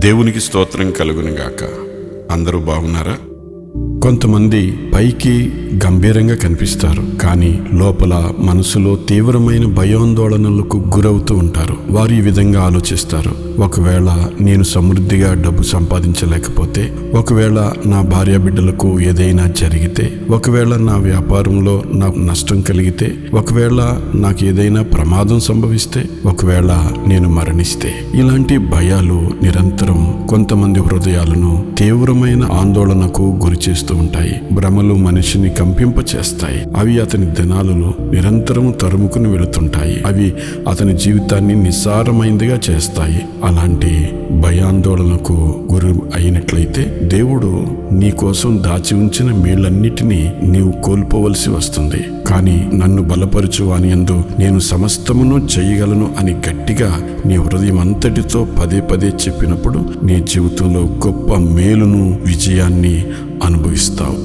దేవునికి స్తోత్రం కలుగునుగాక. అందరూ బాగున్నారా? కొంతమంది పైకి గంభీరంగా కనిపిస్తారు, కానీ లోపల మనసులో తీవ్రమైన భయాందోళనలకు గురవుతూ ఉంటారు. వారు ఈ విధంగా ఆలోచిస్తారు: ఒకవేళ నేను సమృద్ధిగా డబ్బు సంపాదించలేకపోతే, ఒకవేళ నా భార్య బిడ్డలకు ఏదైనా జరిగితే, ఒకవేళ నా వ్యాపారంలో నాకు నష్టం కలిగితే, ఒకవేళ నాకు ఏదైనా ప్రమాదం సంభవిస్తే, ఒకవేళ నేను మరణిస్తే. ఇలాంటి భయాలు నిరంతరం కొంతమంది హృదయాలను తీవ్రమైన ఆందోళనకు గురి చేస్తూ ఉంటాయి. భ్రమలు మనిషిని కంపింప చేస్తాయి. అవి అతని దినాలలో నిరంతరం తరుముకుని వెళుతుంటాయి. అవి అతని జీవితాన్ని నిస్సారమైందిగా చేస్తాయి. అలాంటి భయాందోళనకు గురి అయినట్లయితే దేవుడు నీ కోసం దాచి ఉంచిన మేళ్లన్నిటినీ నీవు కోల్పోవలసి వస్తుంది. కానీ నన్ను బలపరచు అని యందు నేను సమస్తమును చేయగలను అని గట్టిగా నీ హృదయం అంతటితో పదే పదే చెప్పినప్పుడు నీ జీవితంలో గొప్ప మేలును, విజయాన్ని అనుభవిస్తావు.